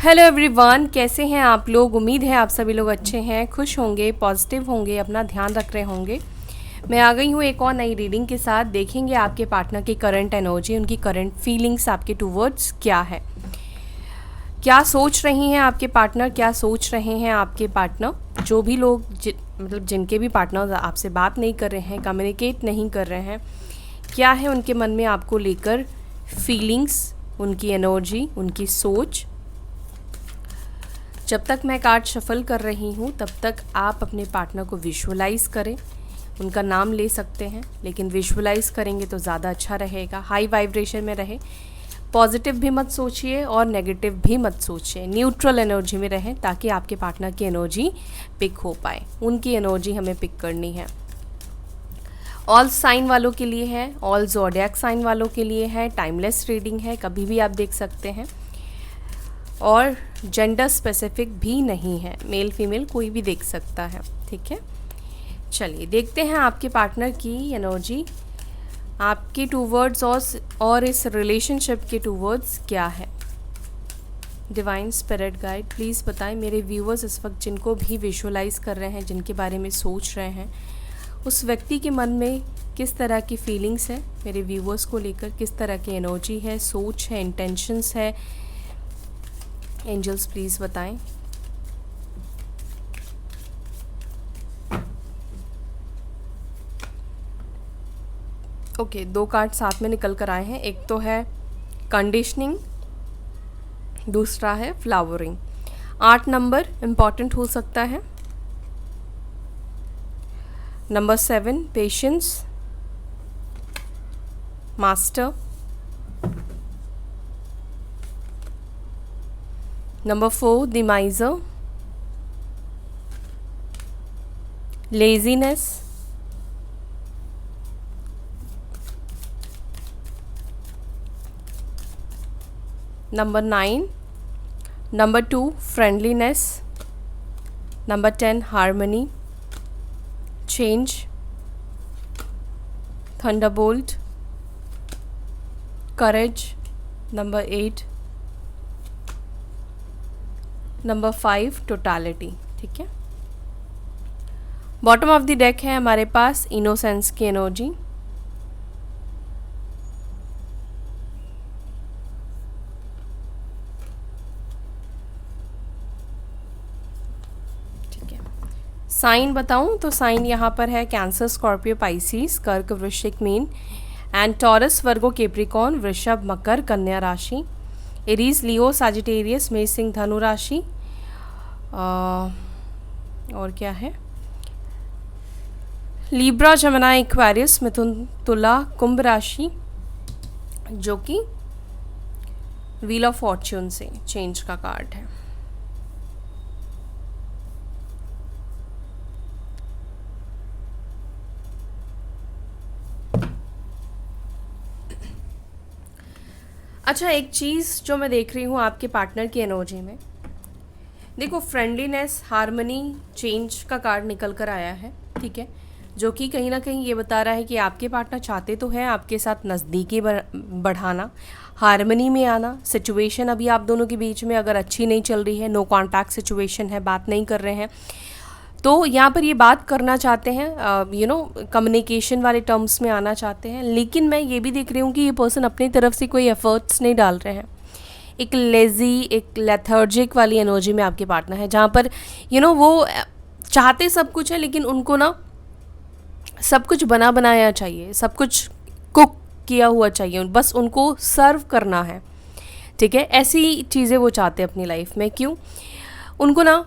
Hello everyone, कैसे हैं आप लोग। उम्मीद है आप सभी लोग अच्छे हैं, खुश होंगे, पॉजिटिव होंगे, अपना ध्यान रख रहे होंगे। मैं आ गई हूँ एक और नई रीडिंग के साथ। देखेंगे आपके पार्टनर की करंट एनर्जी, उनकी करंट फीलिंग्स आपके टूवर्ड्स क्या है, क्या सोच रही हैं आपके पार्टनर, क्या सोच रहे हैं आपके पार्टनर। जो भी लोग मतलब जिनके भी पार्टनर आपसे बात नहीं कर रहे हैं, कम्युनिकेट नहीं कर रहे हैं, क्या है उनके मन में आपको लेकर फीलिंग्स, उनकी एनर्जी, उनकी सोच। जब तक मैं कार्ड शफल कर रही हूँ तब तक आप अपने पार्टनर को विजुअलाइज़ करें। उनका नाम ले सकते हैं, लेकिन विजुअलाइज़ करेंगे तो ज़्यादा अच्छा रहेगा। हाई वाइब्रेशन में रहे, पॉजिटिव भी मत सोचिए और नेगेटिव भी मत सोचिए, न्यूट्रल एनर्जी में रहें ताकि आपके पार्टनर की एनर्जी पिक हो पाए। उनकी एनर्जी हमें पिक करनी है। ऑल साइन वालों के लिए है, ऑल ज़ोडिएक साइन वालों के लिए है। टाइमलेस रीडिंग है, कभी भी आप देख सकते हैं और जेंडर स्पेसिफिक भी नहीं है, मेल फीमेल कोई भी देख सकता है। ठीक है, चलिए देखते हैं आपके पार्टनर की एनर्जी आपके टूवर्ड्स और इस रिलेशनशिप के टूवर्ड्स क्या है। डिवाइन स्पिरिट गाइड प्लीज़ बताएं मेरे व्यूअर्स इस वक्त जिनको भी विजुअलाइज कर रहे हैं, जिनके बारे में सोच रहे हैं, उस व्यक्ति के मन में किस तरह की फीलिंग्स है, मेरे व्यूअर्स को लेकर किस तरह की एनर्जी है, सोच है, इंटेंशंस है। एंजल्स प्लीज़ बताएं। ओके, दो कार्ड साथ में निकल कर आए हैं। एक तो है कंडीशनिंग, दूसरा है फ्लावरिंग। 8 नंबर इम्पॉर्टेंट हो सकता है। Number 7 patience, master. Number 4 the miser, laziness, number 9 number 2 friendliness, number 10 harmony, change, thunderbolt, courage, number 8 number 5 totality. ठीक है, बॉटम ऑफ द डेक है हमारे पास इनोसेंस की एनर्जी। ठीक है, साइन बताऊं तो साइन यहाँ पर है कैंसर, स्कॉर्पियो, पाइसिस, कर्क, वृश्चिक, mean and taurus, Virgo, Capricorn, वृषभ, मकर, कन्या राशि, एरीज, लियो, सजिटेरियस, मेष, सिंह, धनु राशि, और क्या है, लीब्रा, जमनाई, एक्वेरियस, मिथुन, तुला, कुंभ राशि, जो कि व्हील ऑफ फॉर्च्यून से चेंज का कार्ड है। अच्छा, एक चीज़ जो मैं देख रही हूँ आपके पार्टनर की एनर्जी में, देखो फ्रेंडलीनेस, हार्मनी, चेंज का कार्ड निकल कर आया है। ठीक है, जो कि कहीं ना कहीं ये बता रहा है कि आपके पार्टनर चाहते तो हैं आपके साथ नज़दीकी बढ़ाना, हार्मनी में आना। सिचुएशन अभी आप दोनों के बीच में अगर अच्छी नहीं चल रही है, नो कॉन्टैक्ट सिचुएशन है, बात नहीं कर रहे हैं, तो यहाँ पर ये बात करना चाहते हैं, कम्युनिकेशन वाले टर्म्स में आना चाहते हैं। लेकिन मैं ये भी देख रही हूँ कि ये पर्सन अपनी तरफ से कोई एफर्ट्स नहीं डाल रहे हैं। एक लेज़ी, एक लेथर्जिक वाली एनर्जी में आपके पार्टनर है, जहाँ पर वो चाहते सब कुछ है, लेकिन उनको ना सब कुछ बना बनाया चाहिए, सब कुछ कुक किया हुआ चाहिए, बस उनको सर्व करना है। ठीक है, ऐसी चीज़ें वो चाहते हैं अपनी लाइफ में। क्यों? उनको ना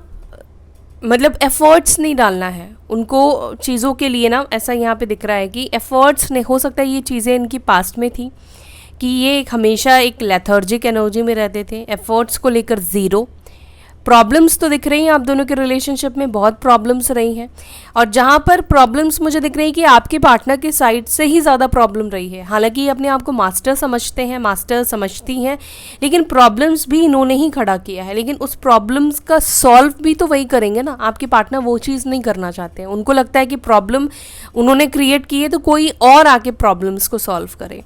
मतलब एफ़र्ट्स नहीं डालना है उनको चीज़ों के लिए ना। ऐसा यहाँ पे दिख रहा है कि एफ़र्ट्स नहीं, हो सकता है ये चीज़ें इनकी पास्ट में थी कि ये हमेशा एक लेथर्जिक एनर्जी में रहते थे, एफ़र्ट्स को लेकर ज़ीरो। प्रॉब्लम्स तो दिख रही हैं आप दोनों के रिलेशनशिप में, बहुत प्रॉब्लम्स रही हैं, और जहाँ पर प्रॉब्लम्स मुझे दिख रही है कि आपके पार्टनर की साइड से ही ज़्यादा प्रॉब्लम रही है। हालांकि ये अपने आप को मास्टर समझते हैं, मास्टर समझती हैं, लेकिन प्रॉब्लम्स भी इन्होंने ही खड़ा किया है। लेकिन उस प्रॉब्लम्स का सॉल्व भी तो वही करेंगे ना। आपके पार्टनर वो चीज़ नहीं करना चाहते हैं, उनको लगता है कि प्रॉब्लम उन्होंने क्रिएट की है तो कोई और आके प्रॉब्लम्स को सॉल्व करे।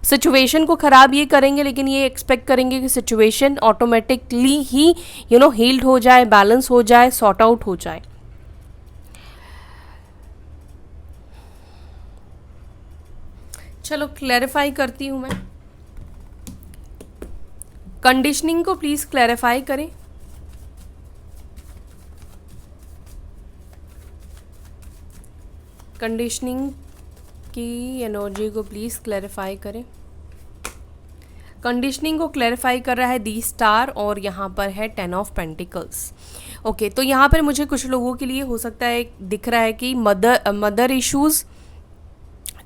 सिचुएशन को ख़राब ये करेंगे, लेकिन ये एक्सपेक्ट करेंगे कि सिचुएशन ऑटोमेटिकली ही हील्ड हो जाए, बैलेंस हो जाए, सॉर्ट आउट हो जाए। चलो क्लैरिफाई करती हूँ मैं। कंडीशनिंग को प्लीज़ क्लैरिफाई करें। कंडीशनिंग की एनर्जी को प्लीज़ क्लैरिफाई करें। कंडीशनिंग को क्लैरिफाई कर रहा है दी स्टार, और यहाँ पर है 10 ऑफ पेंटिकल्स। ओके, तो यहाँ पर मुझे कुछ लोगों के लिए हो सकता है दिख रहा है कि मदर इश्यूज़,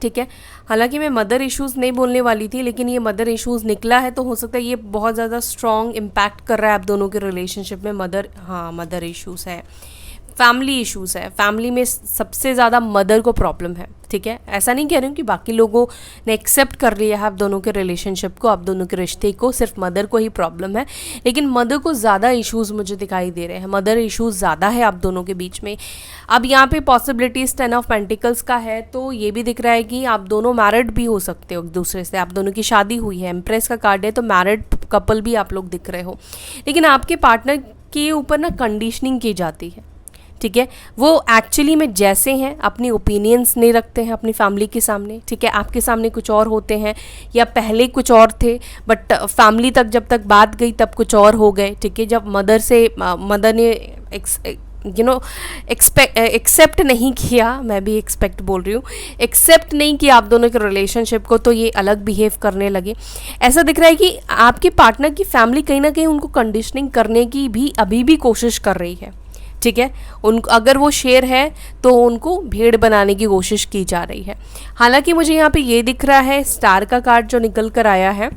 ठीक है। हालांकि मैं मदर इश्यूज़ नहीं बोलने वाली थी, लेकिन ये मदर इश्यूज़ निकला है, तो हो सकता है ये बहुत ज़्यादा स्ट्रॉन्ग इम्पैक्ट कर रहा है आप दोनों के रिलेशनशिप में। मदर इश्यूज़ है, फैमिली इश्यूज़ है, फैमिली में सबसे ज़्यादा मदर को प्रॉब्लम है, ठीक है। ऐसा नहीं कह रही हूँ कि बाकी लोगों ने एक्सेप्ट कर लिया है आप दोनों के रिलेशनशिप को, आप दोनों के रिश्ते को, सिर्फ मदर को ही प्रॉब्लम है, लेकिन मदर को ज़्यादा इश्यूज़ मुझे दिखाई दे रहे हैं। मदर इश्यूज़ ज़्यादा है आप दोनों के बीच में। अब यहाँ पे पॉसिबिलिटीज़ 10 ऑफ पेंटिकल्स का है, तो ये भी दिख रहा है कि आप दोनों मैरिड भी हो सकते हो एक दूसरे से, आप दोनों की शादी हुई है। एम्प्रेस का कार्ड है, तो मैरिड कपल भी आप लोग दिख रहे हो, लेकिन आपके पार्टनर के ऊपर ना कंडीशनिंग की जाती है, ठीक है। वो एक्चुअली में जैसे हैं अपनी ओपिनियंस नहीं रखते हैं अपनी फैमिली के सामने, ठीक है। आपके सामने कुछ और होते हैं, या पहले कुछ और थे, बट फैमिली तक जब तक बात गई तब कुछ और हो गए, ठीक है। जब मदर ने एक्सेप्ट नहीं किया, मैं भी एक्सपेक्ट बोल रही हूँ, एक्सेप्ट नहीं किया आप दोनों के रिलेशनशिप को, तो ये अलग बिहेव करने लगे। ऐसा दिख रहा है कि आपके पार्टनर की फैमिली कहीं ना कहीं उनको कंडीशनिंग करने की भी अभी भी कोशिश कर रही है, ठीक है। अगर वो शेर है तो उनको भेड़ बनाने की कोशिश की जा रही है। हालांकि मुझे यहाँ पे ये दिख रहा है, स्टार का कार्ड जो निकल कर आया है,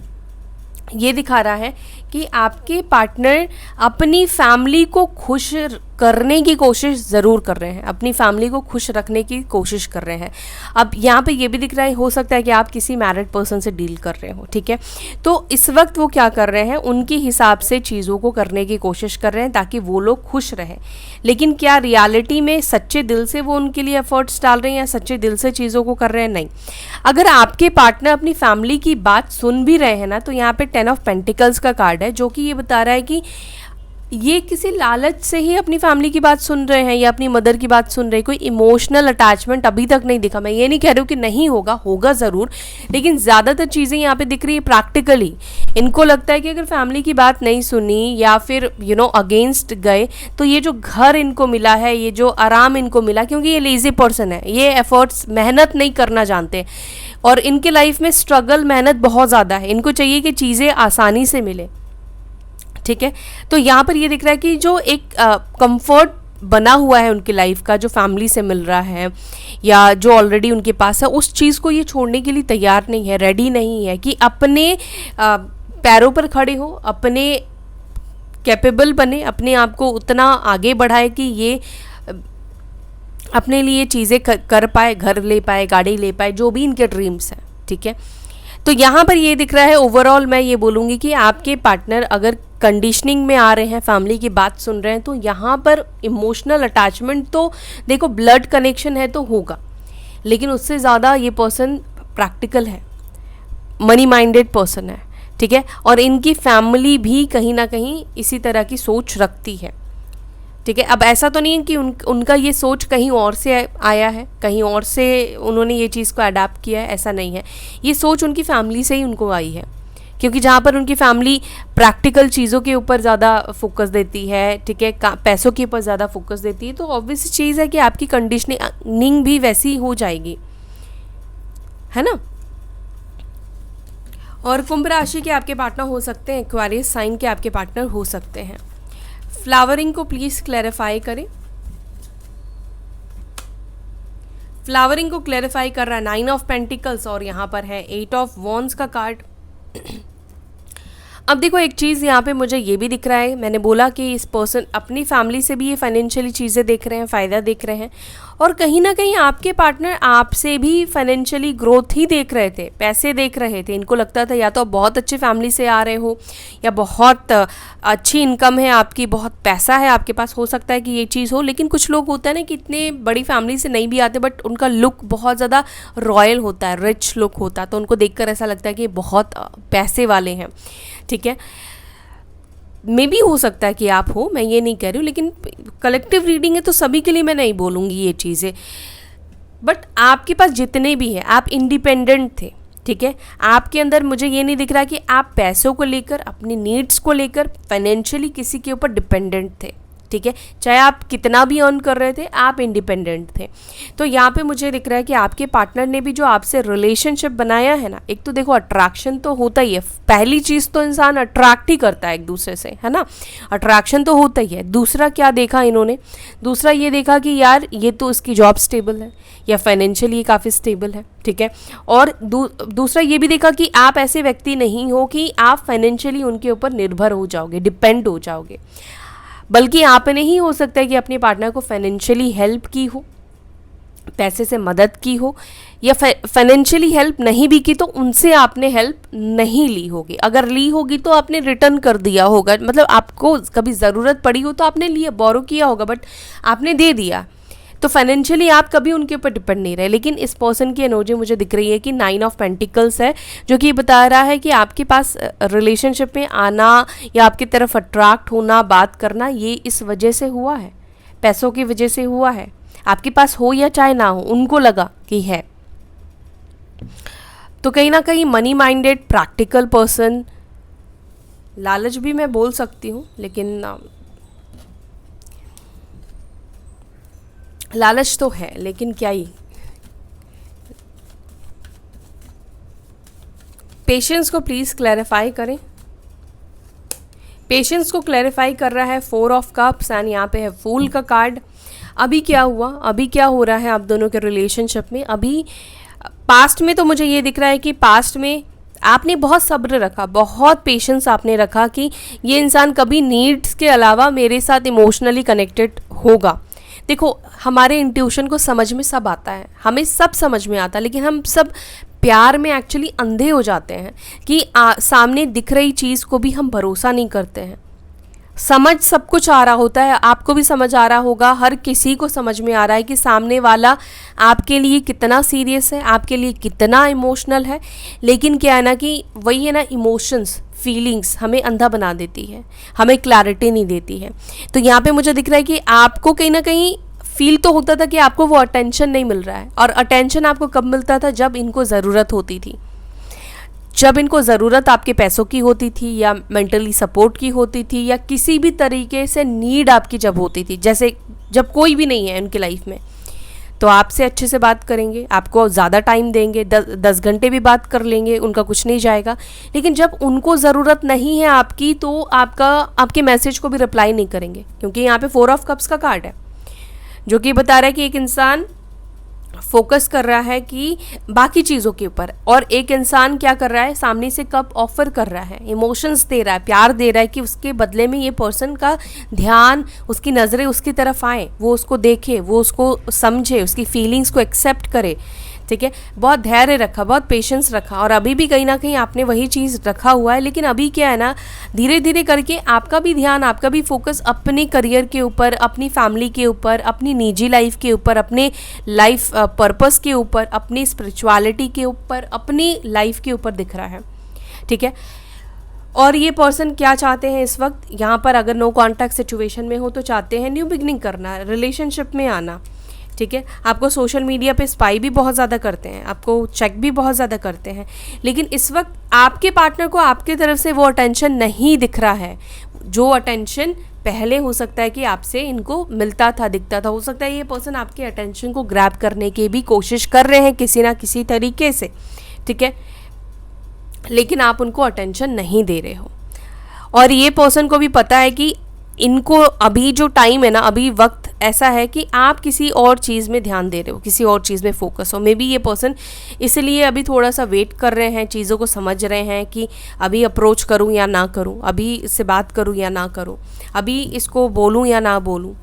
ये दिखा रहा है कि आपके पार्टनर अपनी फैमिली को खुश करने की कोशिश ज़रूर कर रहे हैं, अपनी फैमिली को खुश रखने की कोशिश कर रहे हैं। अब यहाँ पे ये भी दिख रहा है, हो सकता है कि आप किसी मैरिड पर्सन से डील कर रहे हो, ठीक है। तो इस वक्त वो क्या कर रहे हैं, उनके हिसाब से चीज़ों को करने की कोशिश कर रहे हैं ताकि वो लोग खुश रहें, लेकिन क्या रियलिटी में सच्चे दिल से वो उनके लिए एफर्ट्स डाल रहे हैं या सच्चे दिल से चीज़ों को कर रहे हैं? नहीं। अगर आपके पार्टनर अपनी फैमिली की बात सुन भी रहे हैं ना, तो यहाँ पे 10 ऑफ पेंटिकल्स का कार्ड है, जो कि ये बता रहा है कि ये किसी लालच से ही अपनी फैमिली की बात सुन रहे हैं या अपनी मदर की बात सुन रहे हैं। कोई इमोशनल अटैचमेंट अभी तक नहीं दिखा। मैं ये नहीं कह रही हूँ कि नहीं होगा, होगा ज़रूर, लेकिन ज़्यादातर चीज़ें यहाँ पे दिख रही है प्रैक्टिकली। इनको लगता है कि अगर फैमिली की बात नहीं सुनी या फिर अगेंस्ट गए, तो ये जो घर इनको मिला है, ये जो आराम इनको मिला, क्योंकि ये लेज़ी पर्सन है, ये एफर्ट्स मेहनत नहीं करना जानते, और इनके लाइफ में स्ट्रगल मेहनत बहुत ज़्यादा है। इनको चाहिए कि चीज़ें आसानी से मिले, ठीक है। तो यहाँ पर ये दिख रहा है कि जो एक कंफर्ट बना हुआ है उनकी लाइफ का, जो फैमिली से मिल रहा है या जो ऑलरेडी उनके पास है, उस चीज़ को ये छोड़ने के लिए तैयार नहीं है, रेडी नहीं है कि अपने पैरों पर खड़े हो, अपने कैपेबल बने, अपने आप को उतना आगे बढ़ाए कि ये अपने लिए चीज़ें कर पाए, घर ले पाए, गाड़ी ले पाए, जो भी इनके ड्रीम्स हैं, ठीक है। तो यहाँ पर ये दिख रहा है, ओवरऑल मैं ये बोलूँगी कि आपके पार्टनर अगर कंडीशनिंग में आ रहे हैं, फैमिली की बात सुन रहे हैं, तो यहाँ पर इमोशनल अटैचमेंट तो देखो, ब्लड कनेक्शन है तो होगा, लेकिन उससे ज़्यादा ये पर्सन प्रैक्टिकल है, मनी माइंडेड पर्सन है, ठीक है। और इनकी फैमिली भी कहीं ना कहीं इसी तरह की सोच रखती है, ठीक है। अब ऐसा तो नहीं है कि उनका ये सोच कहीं और से आया है, कहीं और से उन्होंने ये चीज़ को अडाप्ट किया है, ऐसा नहीं है। ये सोच उनकी फैमिली से ही उनको आई है, क्योंकि जहाँ पर उनकी फैमिली प्रैक्टिकल चीज़ों के ऊपर ज़्यादा फोकस देती है, ठीक है, पैसों के ऊपर ज़्यादा फोकस देती है, तो ऑब्वियस चीज़ है कि आपकी कंडीशनिंग भी वैसी हो जाएगी, है ना। और कुंभ राशि के आपके पार्टनर हो सकते हैं, एक्वेरियस साइन के आपके पार्टनर हो सकते हैं। फ्लावरिंग को प्लीज़ क्लैरिफाई करें। फ्लावरिंग को क्लैरिफाई कर रहा है 9 ऑफ पेंटिकल्स, और यहाँ पर है 8 ऑफ वॉन्ड्स का कार्ड। अब देखो, एक चीज़ यहाँ पे मुझे ये भी दिख रहा है, मैंने बोला कि इस पर्सन अपनी फैमिली से भी ये फाइनेंशियली चीज़ें देख रहे हैं, फ़ायदा देख रहे हैं, और कहीं ना कहीं आपके पार्टनर आपसे भी फाइनेंशियली ग्रोथ ही देख रहे थे, पैसे देख रहे थे। इनको लगता था या तो आप बहुत अच्छी फैमिली से आ रहे हो, या बहुत अच्छी इनकम है आपकी, बहुत पैसा है आपके पास, हो सकता है कि ये चीज़ हो। लेकिन कुछ लोग होता है ना कि इतने बड़ी फैमिली से नहीं भी आते, बट उनका लुक बहुत ज़्यादा रॉयल होता है, रिच लुक होता है, तो उनको देखकर ऐसा लगता है कि बहुत पैसे वाले हैं, ठीक है। मे भी हो सकता है कि आप हो, मैं ये नहीं कह रही हूँ, लेकिन कलेक्टिव रीडिंग है तो सभी के लिए मैं नहीं बोलूँगी ये चीज़ें। बट आपके पास जितने भी हैं, आप इंडिपेंडेंट थे, ठीक है। आपके अंदर मुझे ये नहीं दिख रहा कि आप पैसों को लेकर, अपनी नीड्स को लेकर फाइनेंशियली किसी के ऊपर डिपेंडेंट थे, ठीक है। चाहे आप कितना भी अर्न कर रहे थे, आप इंडिपेंडेंट थे। तो यहाँ पे मुझे दिख रहा है कि आपके पार्टनर ने भी जो आपसे रिलेशनशिप बनाया है ना, एक तो देखो अट्रैक्शन तो होता ही है, पहली चीज़ तो इंसान अट्रैक्ट ही करता है एक दूसरे से, है ना, अट्रैक्शन तो होता ही है। दूसरा क्या देखा इन्होंने, दूसरा ये देखा कि यार ये तो इसकी जॉब स्टेबल है, या फाइनेंशियली काफ़ी स्टेबल है, ठीक है। और दूसरा ये भी देखा कि आप ऐसे व्यक्ति नहीं हो कि आप फाइनेंशियली उनके ऊपर निर्भर हो जाओगे, डिपेंड हो जाओगे, बल्कि आपने ही हो सकता है कि अपने पार्टनर को फाइनेंशियली हेल्प की हो, पैसे से मदद की हो, या फाइनेंशियली हेल्प नहीं भी की तो उनसे आपने हेल्प नहीं ली होगी। अगर ली होगी तो आपने रिटर्न कर दिया होगा, मतलब आपको कभी ज़रूरत पड़ी हो तो आपने लिया, बोरो किया होगा, बट आपने दे दिया। तो फाइनेंशियली आप कभी उनके ऊपर डिपेंड नहीं रहे। लेकिन इस पर्सन की एनर्जी मुझे दिख रही है कि 9 ऑफ पेंटिकल्स है, जो कि बता रहा है कि आपके पास रिलेशनशिप में आना या आपकी तरफ अट्रैक्ट होना, बात करना, ये इस वजह से हुआ है, पैसों की वजह से हुआ है। आपके पास हो या चाहे ना हो, उनको लगा कि है। तो कहीं ना कहीं मनी माइंडेड, प्रैक्टिकल पर्सन, लालच भी मैं बोल सकती हूँ, लेकिन लालच तो है, लेकिन क्या ही। पेशेंस को प्लीज़ क्लैरिफाई करें। पेशेंस को क्लैरिफाई कर रहा है 4 ऑफ कप्स, एंड यहाँ पे है फूल का कार्ड। अभी क्या हुआ, अभी क्या हो रहा है आप दोनों के रिलेशनशिप में। अभी पास्ट में तो मुझे ये दिख रहा है कि पास्ट में आपने बहुत सब्र रखा, बहुत पेशेंस आपने रखा कि ये इंसान कभी नीड्स के अलावा मेरे साथ इमोशनली कनेक्टेड होगा। देखो, हमारे इंट्यूशन को समझ में सब आता है, हमें सब समझ में आता है, लेकिन हम सब प्यार में एक्चुअली अंधे हो जाते हैं कि सामने दिख रही चीज़ को भी हम भरोसा नहीं करते हैं। समझ सब कुछ आ रहा होता है, आपको भी समझ आ रहा होगा, हर किसी को समझ में आ रहा है कि सामने वाला आपके लिए कितना सीरियस है, आपके लिए कितना इमोशनल है। लेकिन क्या है ना कि वही है ना, इमोशंस, फीलिंग्स हमें अंधा बना देती है, हमें क्लैरिटी नहीं देती है। तो यहाँ पे मुझे दिख रहा है कि आपको कहीं ना कहीं फील तो होता था कि आपको वो अटेंशन नहीं मिल रहा है। और अटेंशन आपको कब मिलता था, जब इनको ज़रूरत होती थी, जब इनको ज़रूरत आपके पैसों की होती थी, या मेंटली सपोर्ट की होती थी, या किसी भी तरीके से नीड आपकी जब होती थी। जैसे जब कोई भी नहीं है उनकी लाइफ में, तो आपसे अच्छे से बात करेंगे, आपको ज़्यादा टाइम देंगे, 10 घंटे भी बात कर लेंगे, उनका कुछ नहीं जाएगा। लेकिन जब उनको ज़रूरत नहीं है आपकी, तो आपके मैसेज को भी रिप्लाई नहीं करेंगे, क्योंकि यहाँ पे 4 ऑफ कप्स का कार्ड है, जो कि बता रहा है कि एक इंसान फोकस कर रहा है कि बाकी चीज़ों के ऊपर, और एक इंसान क्या कर रहा है, सामने से कप ऑफर कर रहा है, इमोशंस दे रहा है, प्यार दे रहा है कि उसके बदले में ये पर्सन का ध्यान, उसकी नज़रें उसकी तरफ आए, वो उसको देखे, वो उसको समझे, उसकी फीलिंग्स को एक्सेप्ट करे, ठीक है। बहुत धैर्य रखा, बहुत पेशेंस रखा, और अभी भी कहीं ना कहीं आपने वही चीज़ रखा हुआ है। लेकिन अभी क्या है ना, धीरे धीरे करके आपका भी ध्यान, आपका भी फोकस अपने करियर के ऊपर, अपनी फैमिली के ऊपर, अपनी निजी लाइफ के ऊपर, अपने लाइफ पर्पस के ऊपर, अपनी स्पिरिचुअलिटी के ऊपर, अपनी लाइफ के ऊपर दिख रहा है, ठीक है। और ये पर्सन क्या चाहते हैं इस वक्त यहाँ पर, अगर नो कॉन्टैक्ट सिचुएशन में हो तो चाहते हैं न्यू बिगनिंग करना, रिलेशनशिप में आना, ठीक है। आपको सोशल मीडिया पे स्पाई भी बहुत ज़्यादा करते हैं, आपको चेक भी बहुत ज़्यादा करते हैं, लेकिन इस वक्त आपके पार्टनर को आपकी तरफ से वो अटेंशन नहीं दिख रहा है, जो अटेंशन पहले हो सकता है कि आपसे इनको मिलता था, दिखता था। हो सकता है ये पर्सन आपके अटेंशन को ग्रैब करने की भी कोशिश कर रहे हैं किसी ना किसी तरीके से, ठीक है, लेकिन आप उनको अटेंशन नहीं दे रहे हो। और ये पर्सन को भी पता है कि इनको अभी जो टाइम है ना, अभी वक्त ऐसा है कि आप किसी और चीज़ में ध्यान दे रहे हो, किसी और चीज़ में फोकस हो। मे बी ये पर्सन इसलिए अभी थोड़ा सा वेट कर रहे हैं, चीज़ों को समझ रहे हैं कि अभी अप्रोच करूं या ना करूं, अभी इससे बात करूं या ना करूं, अभी इसको बोलूं या ना बोलूं।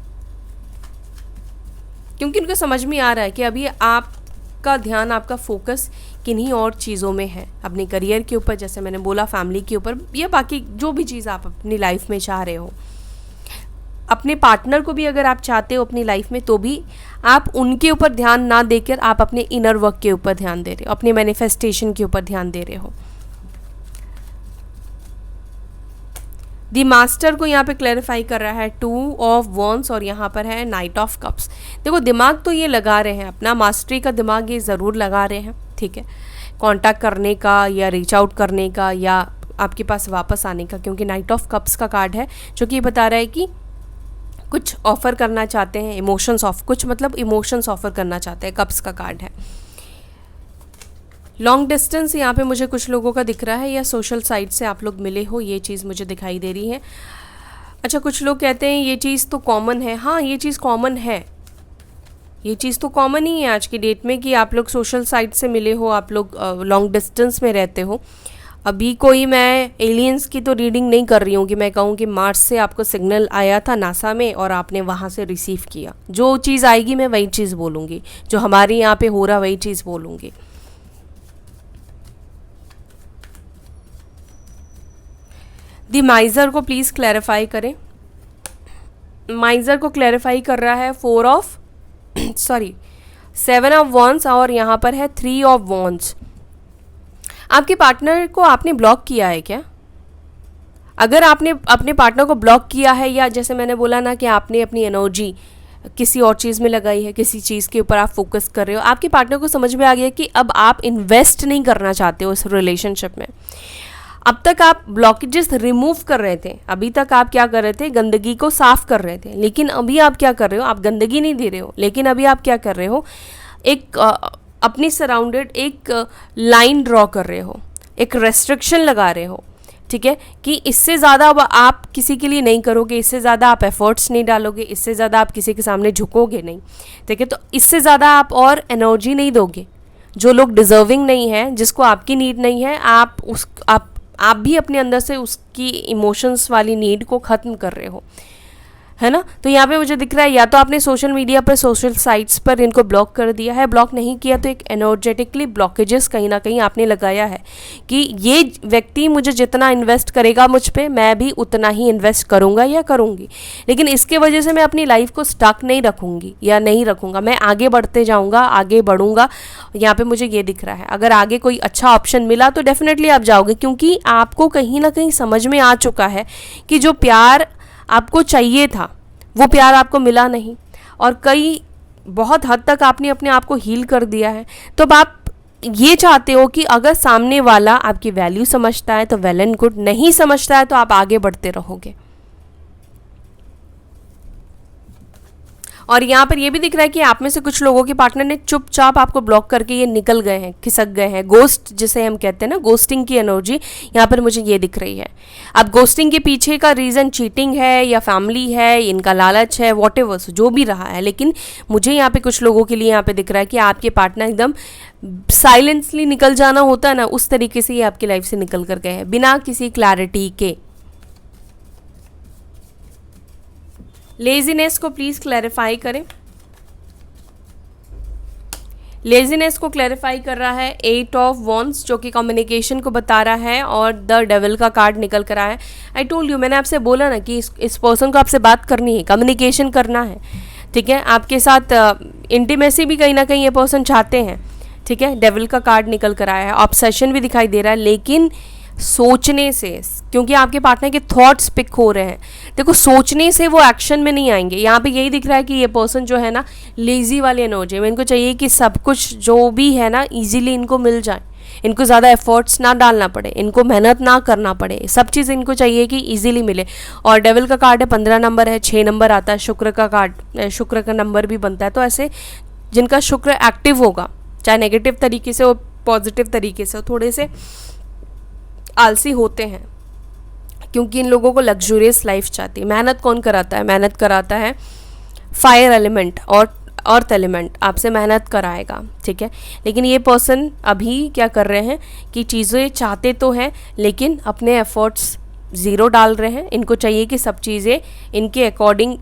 क्योंकि उनको समझ में आ रहा है कि अभी आपका ध्यान, आपका फोकस किन्हीं और चीज़ों में है, अपने करियर के ऊपर, जैसे मैंने बोला फैमिली के ऊपर, या बाकी जो भी चीज़ आप अपनी लाइफ में चाह रहे हो। अपने पार्टनर को भी अगर आप चाहते हो अपनी लाइफ में, तो भी आप उनके ऊपर ध्यान ना देकर आप अपने इनर वर्क के ऊपर ध्यान दे रहे हो, अपने मैनिफेस्टेशन के ऊपर ध्यान दे रहे हो। दी मास्टर को यहाँ पे क्लैरिफाई कर रहा है 2 ऑफ वॉन्ड्स और यहाँ पर है नाइट ऑफ कप्स। देखो दिमाग तो ये लगा रहे हैं, अपना मास्टरी का दिमाग ये ज़रूर लगा रहे हैं, ठीक है, कांटेक्ट करने का या रीच आउट करने का या आपके पास वापस आने का, क्योंकि नाइट ऑफ कप्स का कार्ड है जो कि बता रहा है कि कुछ ऑफ़र करना चाहते हैं, इमोशंस ऑफ, कुछ मतलब इमोशंस ऑफ़र करना चाहते हैं, कप्स का कार्ड है। लॉन्ग डिस्टेंस यहाँ पे मुझे कुछ लोगों का दिख रहा है, या सोशल साइट से आप लोग मिले हो, ये चीज़ मुझे दिखाई दे रही है। अच्छा, कुछ लोग कहते हैं ये चीज़ तो कॉमन है। हाँ, ये चीज़ कॉमन है, ये चीज़ तो कॉमन ही है आज की डेट में कि आप लोग सोशल साइट से मिले हो, आप लोग लॉन्ग डिस्टेंस में रहते हो। अभी कोई मैं एलियंस की तो रीडिंग नहीं कर रही हूँ कि मैं कहूँ कि मार्स से आपको सिग्नल आया था नासा में और आपने वहाँ से रिसीव किया। जो चीज़ आएगी मैं वही चीज़ बोलूँगी, जो हमारे यहाँ पे हो रहा वही चीज़ बोलूँगी। दी माइज़र को प्लीज़ क्लैरिफाई करें। माइज़र को क्लैरिफाई कर रहा है 7 ऑफ वॉन्ड्स और यहाँ पर है 3 ऑफ वॉन्ड्स। आपके पार्टनर को आपने ब्लॉक किया है क्या? अगर आपने अपने पार्टनर को ब्लॉक किया है, या जैसे मैंने बोला ना कि आपने अपनी एनर्जी किसी और चीज़ में लगाई है, किसी चीज़ के ऊपर आप फोकस कर रहे हो, आपके पार्टनर को समझ में आ गया कि अब आप इन्वेस्ट नहीं करना चाहते हो इस रिलेशनशिप में। अब तक आप ब्लॉकेजेस रिमूव कर रहे थे, अभी तक आप क्या कर रहे थे, गंदगी को साफ कर रहे थे, लेकिन अभी आप क्या कर रहे हो, आप गंदगी नहीं दे रहे हो, लेकिन अभी आप क्या कर रहे हो, एक अपनी सराउंडेड एक लाइन ड्रॉ कर रहे हो, एक रेस्ट्रिक्शन लगा रहे हो, ठीक है, कि इससे ज़्यादा अब आप किसी के लिए नहीं करोगे, इससे ज़्यादा आप एफर्ट्स नहीं डालोगे, इससे ज़्यादा आप किसी के सामने झुकोगे नहीं, ठीक है, तो इससे ज़्यादा आप और एनर्जी नहीं दोगे। जो लोग डिज़र्विंग नहीं है, जिसको आपकी नीड नहीं है, आप भी अपने अंदर से उसकी इमोशंस वाली नीड को ख़त्म कर रहे हो, है ना। तो यहाँ पे मुझे दिख रहा है या तो आपने सोशल मीडिया पर, सोशल साइट्स पर इनको ब्लॉक कर दिया है, ब्लॉक नहीं किया तो एक एनर्जेटिकली ब्लॉकेजेस कहीं ना कहीं आपने लगाया है कि ये व्यक्ति मुझे जितना इन्वेस्ट करेगा मुझ पे, मैं भी उतना ही इन्वेस्ट करूँगा या करूँगी, लेकिन इसके वजह से मैं अपनी लाइफ को स्टक नहीं रखूँगी या नहीं रखूँगा, मैं आगे बढ़ते जाऊँगा, आगे बढ़ूँगा। यहाँ पर मुझे ये दिख रहा है, अगर आगे कोई अच्छा ऑप्शन मिला तो डेफिनेटली आप जाओगे, क्योंकि आपको कहीं ना कहीं समझ में आ चुका है कि जो प्यार आपको चाहिए था वो प्यार आपको मिला नहीं, और कई बहुत हद तक आपने अपने आप को हील कर दिया है। तो अब आप ये चाहते हो कि अगर सामने वाला आपकी वैल्यू समझता है तो वेल एंड गुड, नहीं समझता है तो आप आगे बढ़ते रहोगे। और यहाँ पर ये भी दिख रहा है कि आप में से कुछ लोगों के पार्टनर ने चुपचाप आपको ब्लॉक करके ये निकल गए हैं, खिसक गए हैं, गोस्ट जिसे हम कहते हैं ना, गोस्टिंग की एनर्जी यहाँ पर मुझे ये दिख रही है। अब गोस्टिंग के पीछे का रीज़न चीटिंग है या फैमिली है, इनका लालच है, वॉटेवर जो भी रहा है, लेकिन मुझे यहाँ पे कुछ लोगों के लिए यहाँ पे दिख रहा है कि आपके पार्टनर एकदम साइलेंसली निकल जाना होता है ना, उस तरीके से ये आपकी लाइफ से निकल कर गए हैं बिना किसी क्लैरिटी के। लेजीनेस को प्लीज़ क्लैरिफाई करें। लेजीनेस को क्लैरिफाई कर रहा है 8 ऑफ वॉन्ड्स, जो कि कम्युनिकेशन को बता रहा है, और द डेविल का कार्ड निकल कर आया है। आई टोल्ड यू, मैंने आपसे बोला ना कि इस पर्सन को आपसे बात करनी है, कम्युनिकेशन करना है, ठीक है, आपके साथ इंटीमेसी भी कहीं ना कहीं ये पर्सन चाहते हैं, ठीक है। डेविल का कार्ड निकल कर आया है, ऑब्सेशन भी दिखाई दे रहा है, लेकिन सोचने से, क्योंकि आपके पार्टनर के थॉट्स पिक हो रहे हैं, देखो सोचने से वो एक्शन में नहीं आएंगे। यहाँ पे यही दिख रहा है कि ये पर्सन जो है ना, लेज़ी वाली एनर्जी में, इनको चाहिए कि सब कुछ जो भी है ना इजीली इनको मिल जाए, इनको ज़्यादा एफर्ट्स ना डालना पड़े, इनको मेहनत ना करना पड़े, सब चीज़ इनको चाहिए कि इजीली मिले। और डेविल का कार्ड है, 15 नंबर है, 6 नंबर आता है, शुक्र का कार्ड, शुक्र का नंबर भी बनता है। तो ऐसे जिनका शुक्र एक्टिव होगा, चाहे नेगेटिव तरीके से हो, पॉजिटिव तरीके से हो, थोड़े से आलसी होते हैं, क्योंकि इन लोगों को लग्जूरियस लाइफ चाहती है। मेहनत कौन कराता है? मेहनत कराता है फायर एलिमेंट और अर्थ एलिमेंट आपसे मेहनत कराएगा, ठीक है। लेकिन ये पर्सन अभी क्या कर रहे हैं कि चीज़ें चाहते तो हैं, लेकिन अपने एफर्ट्स ज़ीरो डाल रहे हैं। इनको चाहिए कि सब चीज़ें इनके अकॉर्डिंग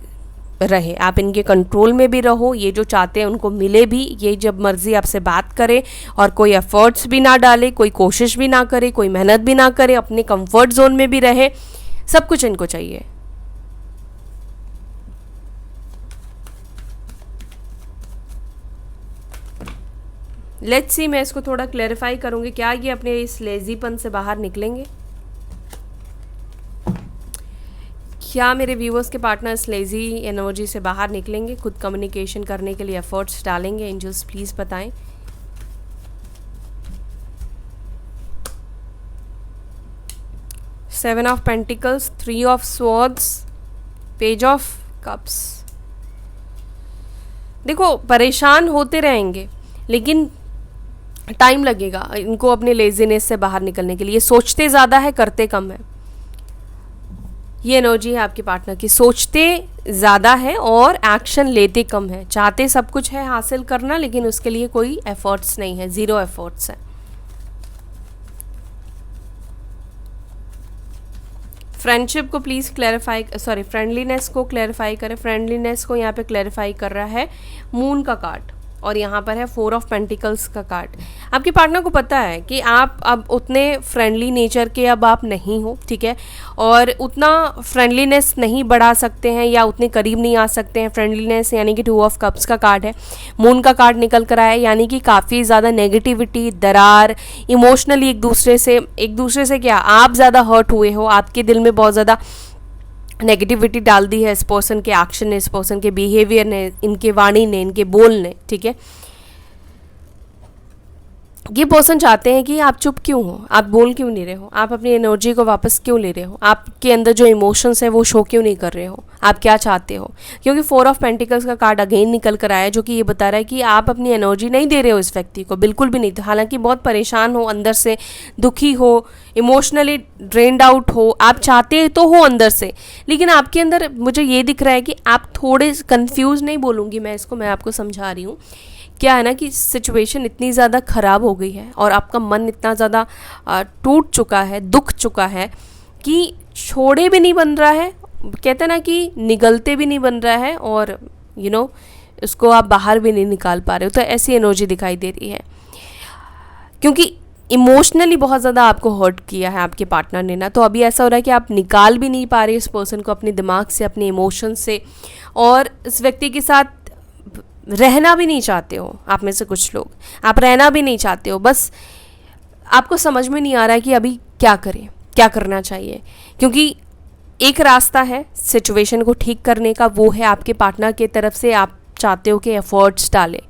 रहे, आप इनके कंट्रोल में भी रहो, ये जो चाहते हैं उनको मिले भी, ये जब मर्जी आपसे बात करे और कोई एफर्ट्स भी ना डाले, कोई कोशिश भी ना करे, कोई मेहनत भी ना करे, अपने कंफर्ट जोन में भी रहे, सब कुछ इनको चाहिए। लेट्स सी, मैं इसको थोड़ा क्लैरिफाई करूँगी, क्या ये अपने इस लेजीपन से बाहर निकलेंगे? क्या मेरे व्यूवर्स के पार्टनर्स लेजी एनर्जी से बाहर निकलेंगे, खुद कम्युनिकेशन करने के लिए एफर्ट्स डालेंगे? एंजल्स प्लीज़ बताएं। Seven of pentacles, 3 of swords, page of cups. देखो, परेशान होते रहेंगे लेकिन टाइम लगेगा इनको अपने लेजीनेस से बाहर निकलने के लिए। सोचते ज़्यादा है, करते कम है। ये एनर्जी है आपके पार्टनर की, सोचते ज़्यादा है और एक्शन लेते कम है। चाहते सब कुछ है हासिल करना, लेकिन उसके लिए कोई एफर्ट्स नहीं है, ज़ीरो एफर्ट्स है। फ्रेंडशिप को प्लीज़ क्लैरिफाई, सॉरी फ्रेंडलीनेस को क्लैरिफाई करें। फ्रेंडलीनेस को यहाँ पे क्लैरिफाई कर रहा है मून का कार्ड, और यहाँ पर है 4 ऑफ पेंटिकल्स का कार्ड। आपके पार्टनर को पता है कि आप अब उतने फ्रेंडली नेचर के अब आप नहीं हो, ठीक है, और उतना फ्रेंडलीनेस नहीं बढ़ा सकते हैं या उतने करीब नहीं आ सकते हैं। फ्रेंडलीनेस यानी कि 2 ऑफ कप्स का कार्ड है, मून का कार्ड निकल कर आया है, यानी कि काफ़ी ज़्यादा नेगेटिविटी, दरार, इमोशनली एक दूसरे से क्या आप ज़्यादा हर्ट हुए हो, आपके दिल में बहुत ज़्यादा नेगेटिविटी डाल दी है इस पर्सन के एक्शन ने, इस पर्सन के बिहेवियर ने, इनके वाणी ने, इनके बोल ने, ठीक है। ये पर्सन चाहते हैं कि आप चुप क्यों हो, आप बोल क्यों नहीं रहे हो, आप अपनी एनर्जी को वापस क्यों ले रहे हो, आपके अंदर जो इमोशंस है वो शो क्यों नहीं कर रहे हो, आप क्या चाहते हो। क्योंकि 4 ऑफ पेंटिकल्स का कार्ड अगेन निकल कर आया है, जो कि ये बता रहा है कि आप अपनी एनर्जी नहीं दे रहे हो इस व्यक्ति को, बिल्कुल भी नहीं। तो हालांकि बहुत परेशान हो, अंदर से दुखी हो, इमोशनली ड्रेन्ड आउट हो, आप चाहते तो हो अंदर से, लेकिन आपके अंदर मुझे ये दिख रहा है कि आप थोड़े कंफ्यूज, नहीं बोलूँगी मैं इसको, मैं आपको समझा रही हूँ। क्या है ना कि सिचुएशन इतनी ज़्यादा ख़राब हो गई है और आपका मन इतना ज़्यादा टूट चुका है, दुख चुका है कि छोड़े भी नहीं बन रहा है, कहते हैं ना कि निगलते भी नहीं बन रहा है, और उसको आप बाहर भी नहीं निकाल पा रहे हो। तो ऐसी एनर्जी दिखाई दे रही है, क्योंकि इमोशनली बहुत ज़्यादा आपको हर्ट किया है आपके पार्टनर ने ना। तो अभी ऐसा हो रहा है कि आप निकाल भी नहीं पा रहे इस पर्सन को अपने दिमाग से, अपने इमोशन से, और इस व्यक्ति के साथ रहना भी नहीं चाहते हो। आप में से कुछ लोग आप रहना भी नहीं चाहते हो, बस आपको समझ में नहीं आ रहा है कि अभी क्या करें, क्या करना चाहिए। क्योंकि एक रास्ता है सिचुएशन को ठीक करने का, वो है आपके पार्टनर की तरफ से आप चाहते हो कि एफर्ट्स डालें,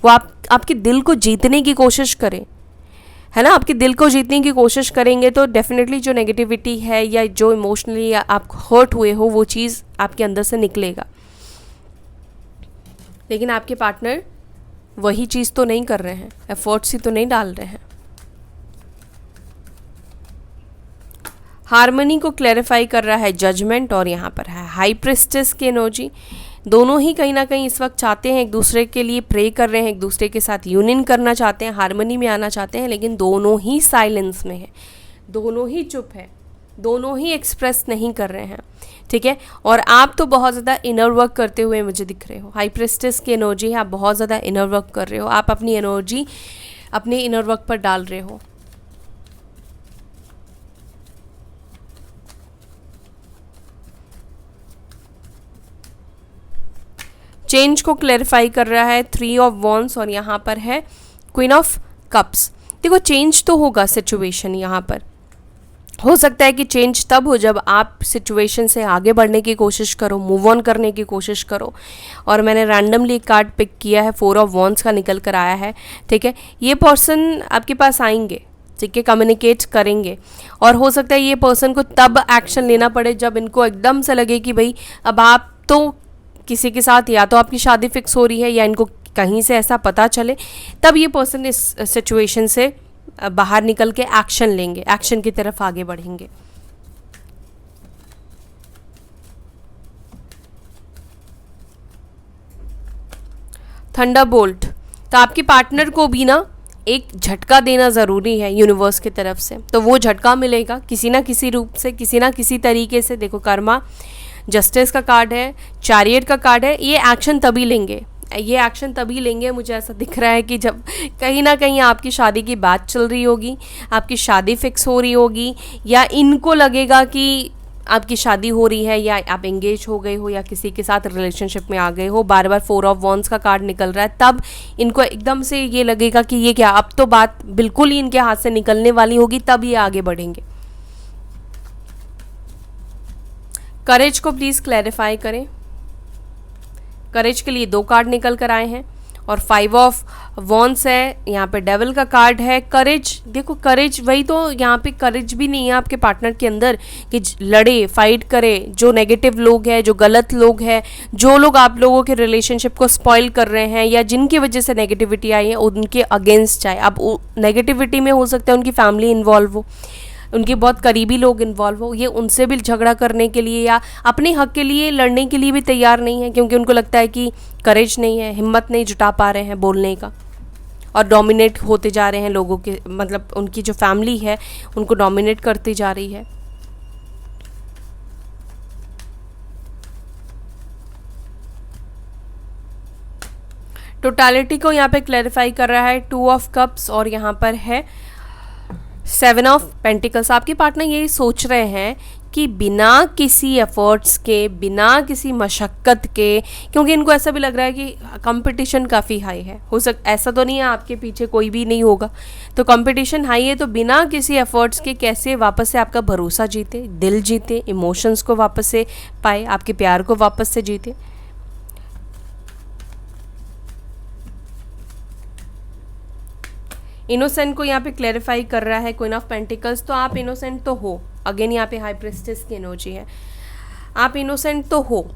वो आपके दिल को जीतने की कोशिश करें, है ना। आपके दिल को जीतने की कोशिश करेंगे तो डेफिनेटली जो नेगेटिविटी है या जो इमोशनली आप हर्ट हुए हो वो चीज़ आपके अंदर से निकलेगा। लेकिन आपके पार्टनर वही चीज़ तो नहीं कर रहे हैं, एफर्ट्स ही तो नहीं डाल रहे हैं। हार्मनी को क्लैरिफाई कर रहा है जजमेंट, और यहाँ पर है हाई प्रिस्टेस की एनर्जी। दोनों ही कहीं ना कहीं इस वक्त चाहते हैं, एक दूसरे के लिए प्रे कर रहे हैं, एक दूसरे के साथ यूनियन करना चाहते हैं, हार्मनी में आना चाहते हैं, लेकिन दोनों ही साइलेंस में है, दोनों ही चुप है, दोनों ही एक्सप्रेस नहीं कर रहे हैं, ठीक है। और आप तो बहुत ज़्यादा इनर वर्क करते हुए मुझे दिख रहे हो। हाई प्रिस्टेस की एनर्जी है, आप बहुत ज़्यादा इनर वर्क कर रहे हो, आप अपनी एनर्जी अपने इनर वर्क पर डाल रहे हो। चेंज को क्लैरिफाई कर रहा है 3 ऑफ वॉन्ड्स, और यहाँ पर है क्वीन ऑफ कप्स। देखो, चेंज तो होगा सिचुएशन, यहाँ पर हो सकता है कि चेंज तब हो जब आप सिचुएशन से आगे बढ़ने की कोशिश करो, मूव ऑन करने की कोशिश करो। और मैंने रैंडमली कार्ड पिक किया है, 4 ऑफ वॉन्ड्स का निकल कर आया है, ठीक है। ये पर्सन आपके पास आएंगे, ठीक है, कम्युनिकेट करेंगे, और हो सकता है ये पर्सन को तब एक्शन लेना पड़े जब इनको एकदम से लगे कि भाई अब आप तो किसी के साथ, या तो आपकी शादी फिक्स हो रही है या इनको कहीं से ऐसा पता चले, तब ये पर्सन इस सिचुएशन से बाहर निकल के एक्शन लेंगे, एक्शन की तरफ आगे बढ़ेंगे। थंडरबोल्ट, तो आपके पार्टनर को भी ना एक झटका देना ज़रूरी है यूनिवर्स की तरफ से, तो वो झटका मिलेगा किसी ना किसी रूप से, किसी ना किसी तरीके से। देखो, कर्मा जस्टिस का कार्ड है, चैरियट का कार्ड है। ये एक्शन तभी लेंगे, ये एक्शन तभी लेंगे, मुझे ऐसा दिख रहा है कि जब कहीं ना कहीं आपकी शादी की बात चल रही होगी, आपकी शादी फिक्स हो रही होगी, या इनको लगेगा कि आपकी शादी हो रही है, या आप एंगेज हो गए हो, या किसी के साथ रिलेशनशिप में आ गए हो। बार बार 4 ऑफ वॉन्ड्स का कार्ड निकल रहा है, तब इनको एकदम से ये लगेगा कि ये क्या, अब तो बात बिल्कुल ही इनके हाथ से निकलने वाली होगी, तब ये आगे बढ़ेंगे। करेज को प्लीज़ क्लैरिफाई करें। करेज के लिए 2 कार्ड निकल कर आए हैं और 5 ऑफ वॉन्ड्स है, यहाँ पे डेविल का कार्ड है। करेज, देखो करेज, वही तो यहाँ पे करेज भी नहीं है आपके पार्टनर के अंदर कि लड़े, फाइट करे। जो नेगेटिव लोग हैं, जो गलत लोग हैं, जो लोग आप लोगों के रिलेशनशिप को स्पॉइल कर रहे हैं या जिनकी वजह से नेगेटिविटी आई है, उनके अगेंस्ट जाए। अब नेगेटिविटी में हो सकता है उनकी फैमिली इन्वॉल्व हो, उनके बहुत करीबी लोग इन्वॉल्व हो, ये उनसे भी झगड़ा करने के लिए या अपने हक के लिए लड़ने के लिए भी तैयार नहीं है, क्योंकि उनको लगता है कि करेज नहीं है, हिम्मत नहीं जुटा पा रहे हैं बोलने का, और डोमिनेट होते जा रहे हैं लोगों के, मतलब उनकी जो फैमिली है उनको डोमिनेट करती जा रही है। टोटलिटी को यहाँ पे क्लैरिफाई कर रहा है 2 ऑफ कप्स और यहाँ पर है 7 ऑफ पेंटिकल्स। आपके पार्टनर यही सोच रहे हैं कि बिना किसी एफर्ट्स के, बिना किसी मशक्क़त के, क्योंकि इनको ऐसा भी लग रहा है कि कंपटीशन काफ़ी हाई है, हो ऐसा तो नहीं है आपके पीछे कोई भी नहीं होगा, तो कंपटीशन हाई है, तो बिना किसी एफर्ट्स के कैसे वापस से आपका भरोसा जीते, दिल जीते, इमोशंस को वापस से पाए, आपके प्यार को वापस से जीते। इनोसेंट को यहाँ पे क्लैरिफाई कर रहा है क्वीन ऑफ पेंटिकल्स। तो आप इनोसेंट तो हो, अगेन यहाँ पे हाई प्रिस्टेस की एनर्जी है, आप इनोसेंट तो हो।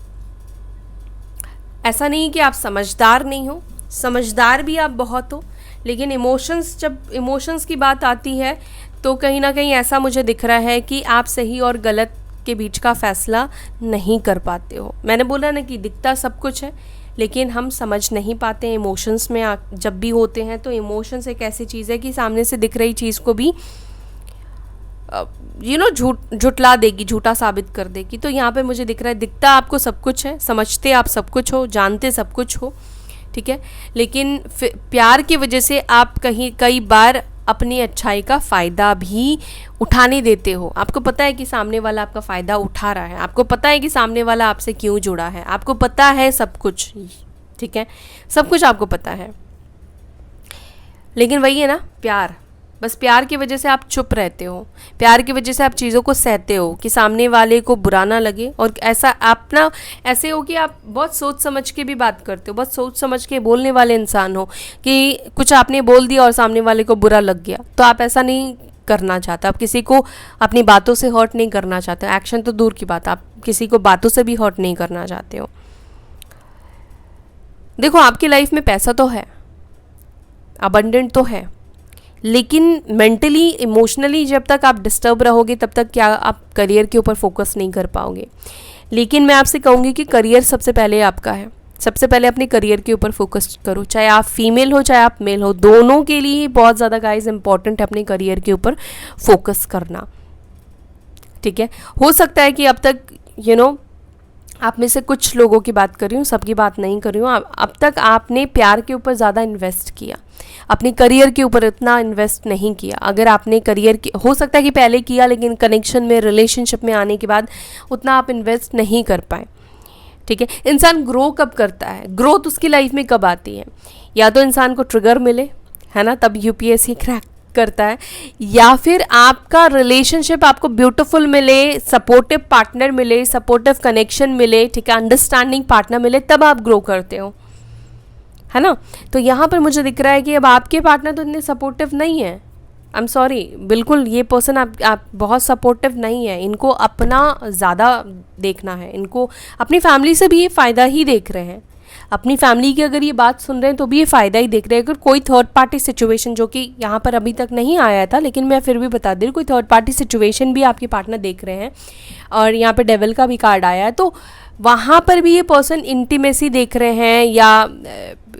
ऐसा नहीं कि आप समझदार नहीं हो, समझदार भी आप बहुत हो, लेकिन इमोशंस, जब इमोशंस की बात आती है तो कहीं ना कहीं ऐसा मुझे दिख रहा है कि आप सही और गलत के बीच का फैसला नहीं कर पाते हो। मैंने बोला ना कि दिखता सब कुछ है, लेकिन हम समझ नहीं पाते हैं इमोशंस में। जब भी होते हैं तो इमोशंस एक ऐसी चीज़ है कि सामने से दिख रही चीज़ को भी झुटला देगी, झूठा साबित कर देगी। तो यहाँ पे मुझे दिख रहा है दिखता आपको सब कुछ है, समझते आप सब कुछ हो, जानते सब कुछ हो, ठीक है, लेकिन प्यार की वजह से आप कई बार अपनी अच्छाई का फ़ायदा भी उठाने देते हो। आपको पता है कि सामने वाला आपका फ़ायदा उठा रहा है, आपको पता है कि सामने वाला आपसे क्यों जुड़ा है, आपको पता है सब कुछ, ठीक है, सब कुछ आपको पता है, लेकिन वही है ना प्यार। बस प्यार की वजह से आप चुप रहते हो, प्यार की वजह से आप चीज़ों को सहते हो कि सामने वाले को बुरा ना लगे। और ऐसा आप ना ऐसे हो कि आप बहुत सोच समझ के भी बात करते हो, बहुत सोच समझ के बोलने वाले इंसान हो कि कुछ आपने बोल दिया और सामने वाले को बुरा लग गया, तो आप ऐसा नहीं करना चाहते। आप किसी को अपनी बातों से हर्ट नहीं करना चाहते, एक्शन तो दूर की बात, आप किसी को बातों से भी हर्ट नहीं करना चाहते हो। देखो आपकी लाइफ में पैसा तो है, अबंडेंट तो है, लेकिन मेंटली इमोशनली जब तक आप डिस्टर्ब रहोगे तब तक क्या आप करियर के ऊपर फोकस नहीं कर पाओगे। लेकिन मैं आपसे कहूँगी कि करियर सबसे पहले आपका है, सबसे पहले अपने करियर के ऊपर फोकस करो, चाहे आप फीमेल हो चाहे आप मेल हो, दोनों के लिए बहुत ज़्यादा गाइस इंपॉर्टेंट है अपने करियर के ऊपर फोकस करना, ठीक है। हो सकता है कि अब तक आप में से कुछ लोगों की बात कर रही हूँ, सबकी बात नहीं कर रही हूँ, अब तक आपने प्यार के ऊपर ज़्यादा इन्वेस्ट किया, अपनी करियर के ऊपर इतना इन्वेस्ट नहीं किया। अगर आपने करियर की, हो सकता है कि पहले किया, लेकिन कनेक्शन में, रिलेशनशिप में आने के बाद उतना आप इन्वेस्ट नहीं कर पाए, ठीक है। इंसान ग्रो कब करता है, ग्रोथ उसकी लाइफ में कब आती है, या तो इंसान को ट्रिगर मिले, है ना, तब यूपीएससी क्रैक करता है, या फिर आपका रिलेशनशिप आपको ब्यूटीफुल मिले, सपोर्टिव पार्टनर मिले, सपोर्टिव कनेक्शन मिले, ठीक है, अंडरस्टैंडिंग पार्टनर मिले, तब आप ग्रो करते हो, है ना। तो यहाँ पर मुझे दिख रहा है कि अब आपके पार्टनर तो इतने सपोर्टिव नहीं है, आई एम सॉरी, बिल्कुल ये पर्सन आप बहुत सपोर्टिव नहीं है, इनको अपना ज़्यादा देखना है, इनको अपनी फैमिली से भी ये फ़ायदा ही देख रहे हैं, अपनी फैमिली की अगर ये बात सुन रहे हैं तो भी ये फ़ायदा ही देख रहे हैं। अगर कोई थर्ड पार्टी सिचुएशन, जो कि यहाँ पर अभी तक नहीं आया था, लेकिन मैं फिर भी बता दे रही हूँ, कोई थर्ड पार्टी सिचुएशन भी आपके पार्टनर देख रहे हैं, और यहाँ पे डेविल का भी कार्ड आया है, तो वहाँ पर भी ये पर्सन इंटीमेसी देख रहे हैं या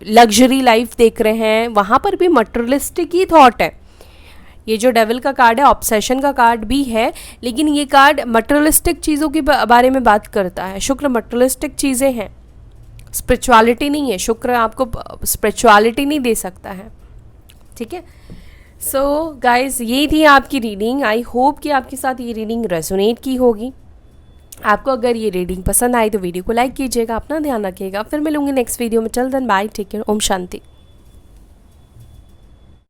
लग्जरी लाइफ देख रहे हैं, वहाँ पर भी मटेरियलिस्टिक ही थॉट है, ये जो डेविल का कार्ड है ऑब्सेशन का कार्ड भी है, लेकिन ये कार्ड मटेरियलिस्टिक चीज़ों के बारे में बात करता है। शुक्र मटेरियलिस्टिक चीज़ें हैं, स्पिरिचुअलिटी नहीं है। शुक्र आपको स्पिरिचुअलिटी नहीं दे सकता है, ठीक है। सो गाइज, ये थी आपकी रीडिंग। आई होप कि आपके साथ ये रीडिंग रेजोनेट की होगी। आपको अगर ये रीडिंग पसंद आई तो वीडियो को लाइक कीजिएगा। अपना ध्यान रखिएगा। फिर मिलूंगी नेक्स्ट वीडियो में। चल then bye, take care, Om Shanti.